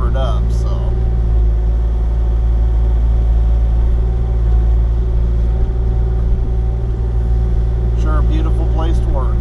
covered up, so. Sure, a beautiful place to work.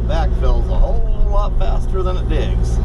Backfills a whole lot faster than it digs.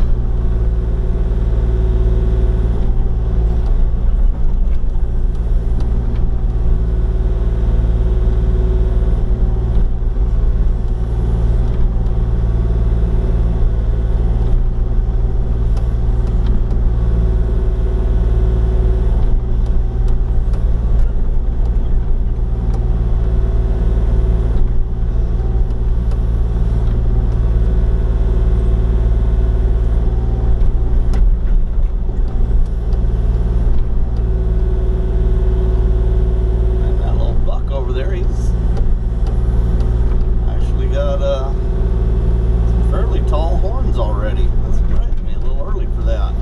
Already. That surprised me, a little early for that.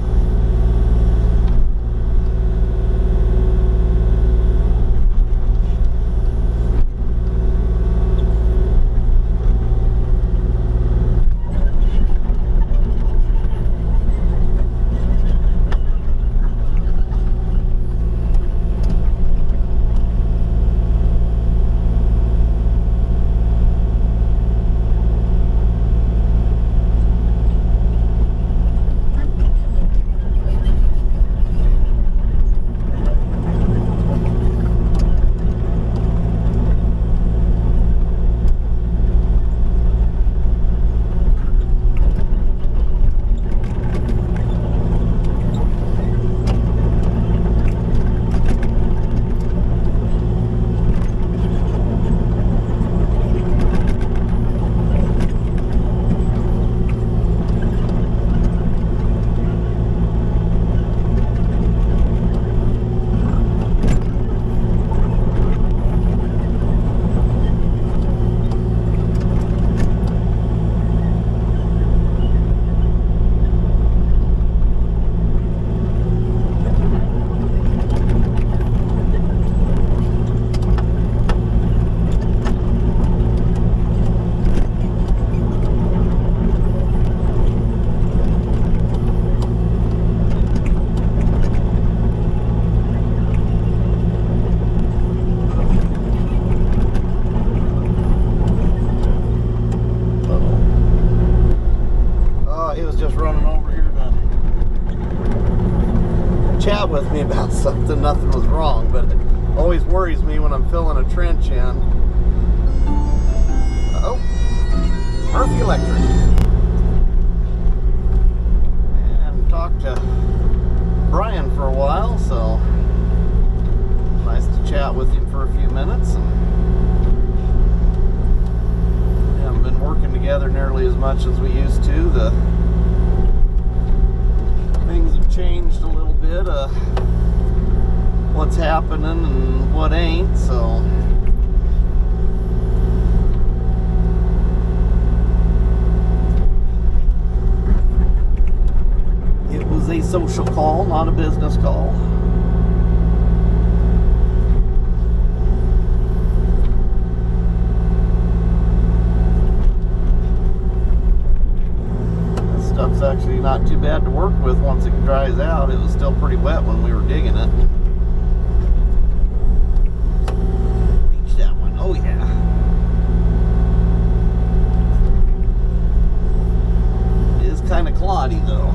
Chat with me about something. Nothing was wrong, but it always worries me when I'm filling a trench in. Oh, Murphy Electric. And talked to Brian for a while, so nice to chat with him for a few minutes. And we haven't been working together nearly as much as we used to. The things have changed a little bit, what's happening and what ain't, so it was a social call, not a business call. Stuff's actually not too bad to work with once it dries out. It was still pretty wet when we were digging it. Beach that one. Oh yeah. It is kind of cloddy though.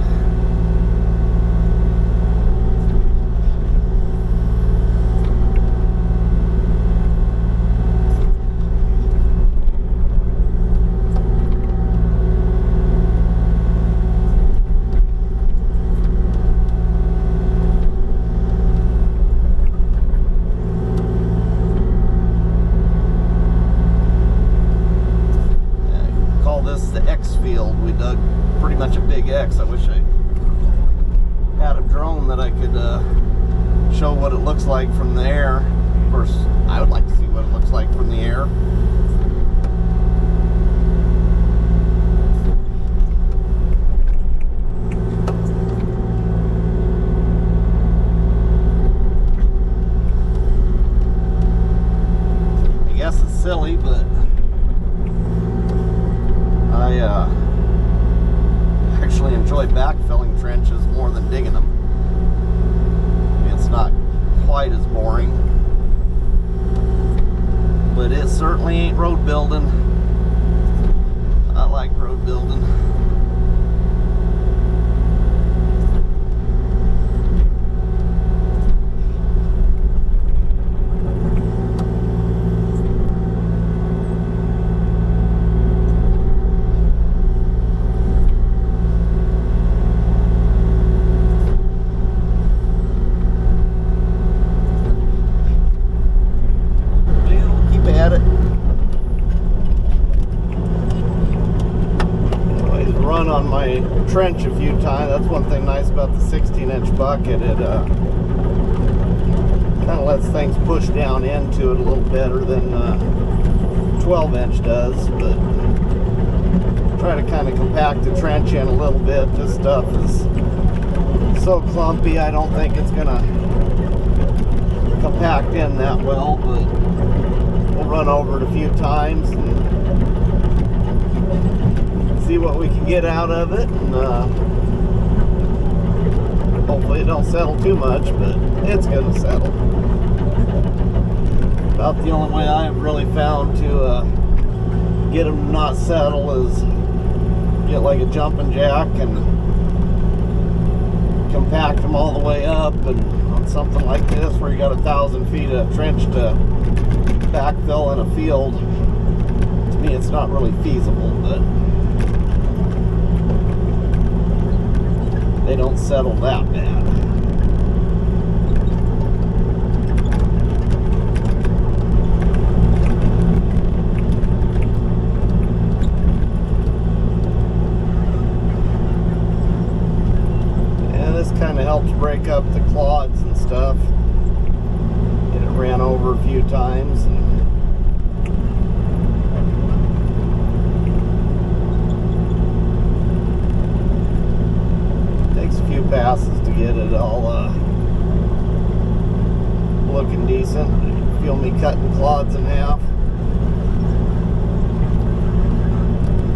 field. We dug pretty much a big X. I wish I had a drone that I could show what it looks like from the air. Of course, I would like to see what it looks like from the air. I guess it's silly, but I actually enjoy backfilling trenches more than digging them. It's not quite as boring, but it certainly ain't road building. I like road building. On my trench a few times. That's one thing nice about the 16-inch bucket. It kind of lets things push down into it a little better than 12-inch does, but try to kind of compact the trench in a little bit. This stuff is so clumpy, I don't think it's gonna compact in that well, but we'll run over it a few times and see what we can get out of it, and hopefully it don't settle too much, but it's gonna settle. About the only way I have really found to get them to not settle is get like a jumping jack and compact them all the way up, and on something like this where you got 1,000 feet of trench to backfill in a field, to me it's not really feasible, but they don't settle that bad. And this kind of helps break up the clods and stuff. And it ran over a few times. And passes to get it all looking decent. You can feel me cutting clods in half.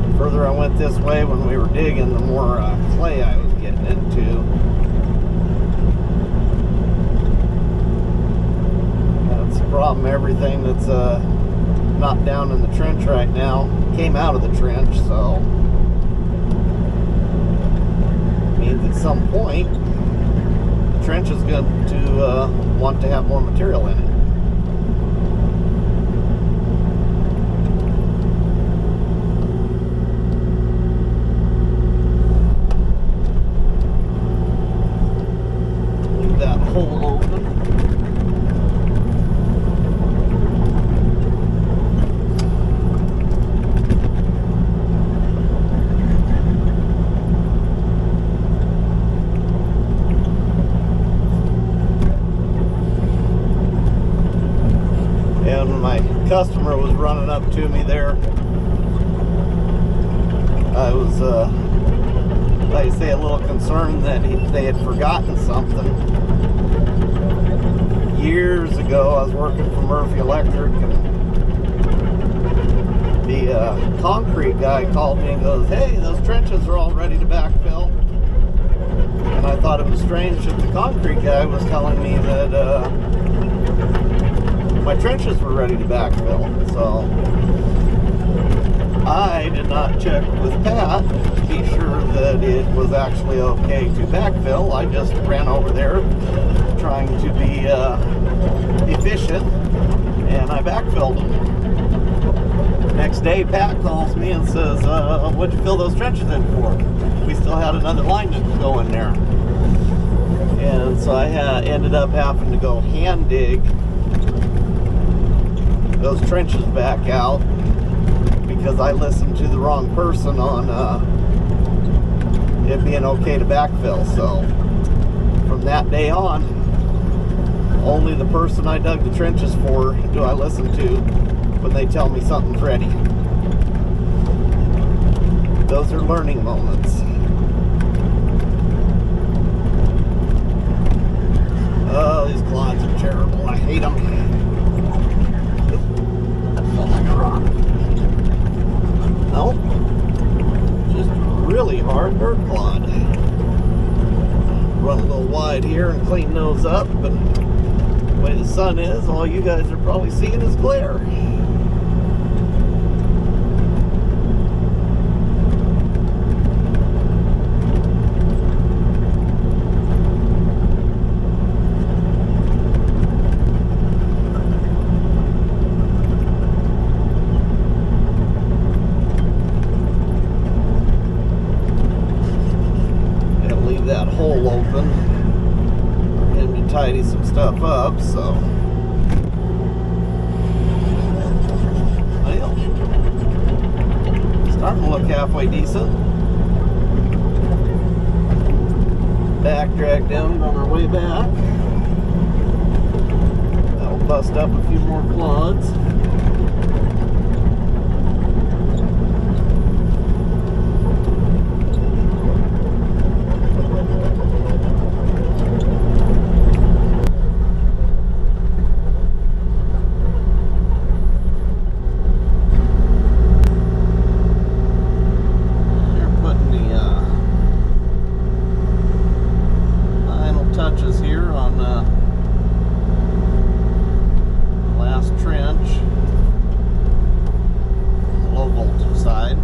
The further I went this way when we were digging, the more clay I was getting into. That's the problem. Everything that's not down in the trench right now came out of the trench, so at some point the trench is going to want to have more material in it. Leave that hole open. Customer was running up to me there. I was, like I say, a little concerned that they had forgotten something. Years ago, I was working for Murphy Electric, and the concrete guy called me and goes, "Hey, those trenches are all ready to backfill." And I thought it was strange that the concrete guy was telling me that my trenches were ready to backfill, so I did not check with Pat to be sure that it was actually okay to backfill. I just ran over there trying to be efficient, and I backfilled them. Next day, Pat calls me and says, "What'd you fill those trenches in for?" We still had another line to go in there, and so I ended up having to go hand dig those trenches back out because I listened to the wrong person on it being okay to backfill. So from that day on, only the person I dug the trenches for do I listen to when they tell me something's ready. Those are learning moments. Oh, these clods are terrible. I hate them. That felt like a rock. Nope. Just really hard dirt clod. Run a little wide here and clean those up, but the way the sun is, all you guys are probably seeing is glare. That hole open for him to tidy some stuff up, so well, starting to look halfway decent. Back dragged down on our way back. That'll bust up a few more clods. Here on the last trench, low voltage side.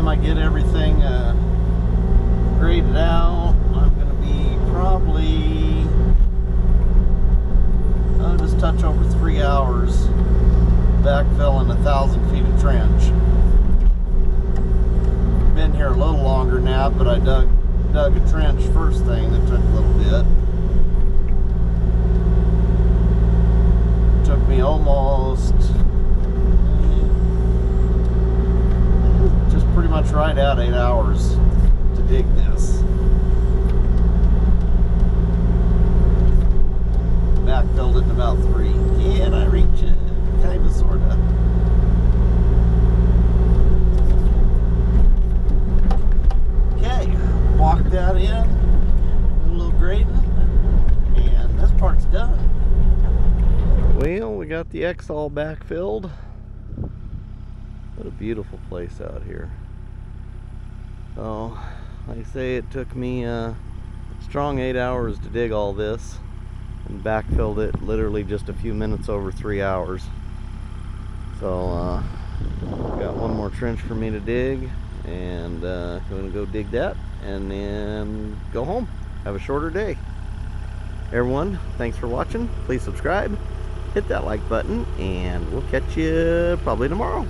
I get everything graded out, I'm going to be probably just touch over 3 hours backfilling 1,000 feet of trench. Been here a little longer now, but I dug a trench first thing that took a little bit. Took me almost pretty much right at 8 hours to dig this. Backfilled it in about 3. Can I reach it? Kinda, sorta. Okay, walk that in, do a little grading, and this part's done. Well, we got the X all backfilled. What a beautiful place out here. So, like I say, it took me a strong 8 hours to dig all this, and backfilled it literally just a few minutes over 3 hours. So, got one more trench for me to dig, and I'm gonna go dig that, and then go home. Have a shorter day. Everyone, thanks for watching. Please subscribe, hit that like button, and we'll catch you probably tomorrow.